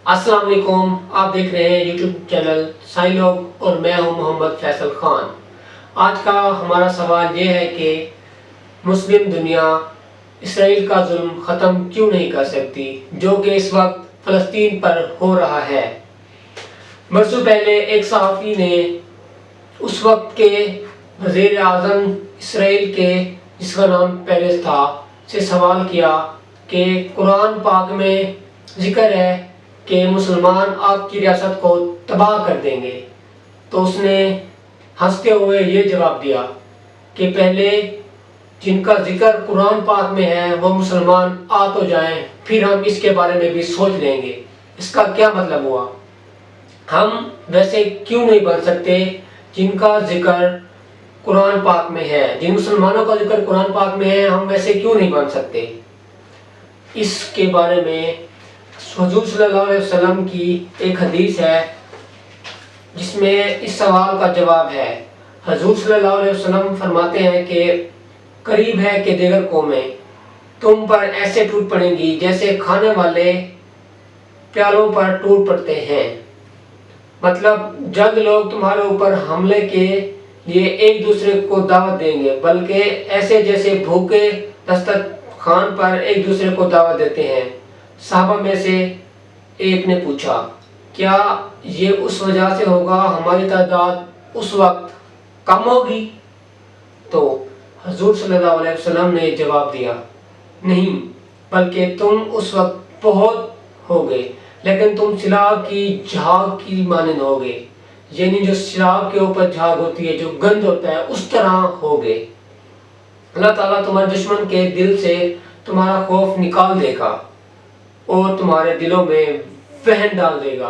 अस्सलाम वालेकुम, आप देख रहे हैं यूट्यूब चैनल साई लोग और मैं हूं मोहम्मद फैसल खान। आज का हमारा सवाल ये है कि मुस्लिम दुनिया इसराइल का जुल्म ख़त्म क्यों नहीं कर सकती, जो कि इस वक्त फ़लस्तीन पर हो रहा है। बरसों पहले एक सहाफ़ी ने उस वक्त के वज़ीर आज़म इसराइल के, जिसका नाम पेरेस था, से सवाल किया कि कुरान पाक में जिक्र है कि मुसलमान आपकी रियासत को तबाह कर देंगे। तो उसने हंसते हुए ये जवाब दिया कि पहले जिनका जिक्र कुरान पाक में है वो मुसलमान आ तो जाएं, फिर हम इसके बारे में भी सोच लेंगे। इसका क्या मतलब हुआ? हम वैसे क्यों नहीं बन सकते जिनका जिक्र कुरान पाक में है? जिन मुसलमानों का जिक्र कुरान पाक में है, हम वैसे क्यों नहीं बन सकते? इसके बारे में हुजूर सल्लल्लाहु अलैहि वसल्लम की एक हदीस है जिसमें इस सवाल का जवाब है। हुजूर सल्लल्लाहु अलैहि वसल्लम फरमाते हैं कि करीब है कि दीगर कौमें तुम पर ऐसे टूट पड़ेंगी जैसे खाने वाले प्यालों पर टूट पड़ते हैं। मतलब जल्द लोग तुम्हारे ऊपर हमले के लिए एक दूसरे को दावत देंगे, बल्कि ऐसे जैसे भूखे दस्तरखान पर एक दूसरे को दावत देते हैं। साहबा में से एक ने पूछा, क्या ये उस वजह से होगा हमारी तादाद उस वक्त कम होगी? तो हुजूर सल्लल्लाहु अलैहि वसल्लम ने जवाब दिया, नहीं, बल्कि तुम उस वक्त बहुत होगे, लेकिन तुम चिराग की झाग की मानंद होगे। यानी जो चिराग के ऊपर झाग होती है, जो गंध होता है, उस तरह होगे। अल्लाह ताला तुम्हारे दुश्मन के दिल से तुम्हारा खौफ निकाल देगा और तुम्हारे दिलों में वहन डाल देगा।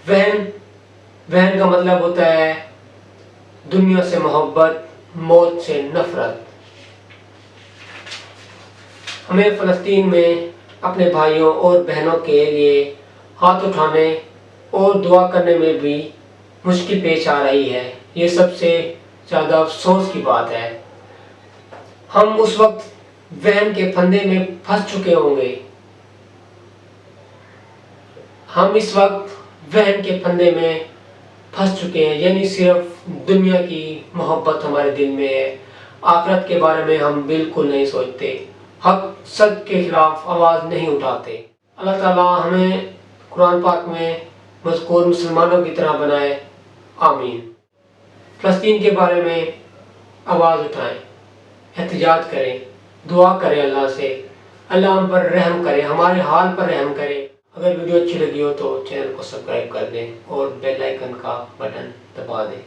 वहन का मतलब होता है दुनिया से मोहब्बत, मौत से नफरत। हमें फ़लस्तीन में अपने भाइयों और बहनों के लिए हाथ उठाने और दुआ करने में भी मुश्किल पेश आ रही है। ये सबसे ज़्यादा अफसोस की बात है। हम उस वक्त वहन के फंदे में फंस चुके होंगे। हम इस वक्त वहन के फंदे में फंस चुके हैं, यानी सिर्फ दुनिया की मोहब्बत हमारे दिल में है। आखिरत के बारे में हम बिल्कुल नहीं सोचते, हक सच के खिलाफ आवाज़ नहीं उठाते। अल्लाह ताला हमें कुरान पाक में मज़कूर मुसलमानों की तरह बनाए, आमीन। फ़लस्तीन के बारे में आवाज़ उठाएं, एहतिजाज करें, दुआ करें अल्लाह से। अल्लाह हम पर रहम करे, हमारे हाल पर रहम करे। अगर वीडियो अच्छी लगी हो तो चैनल को सब्सक्राइब कर दें और बेल आइकन का बटन दबा दें।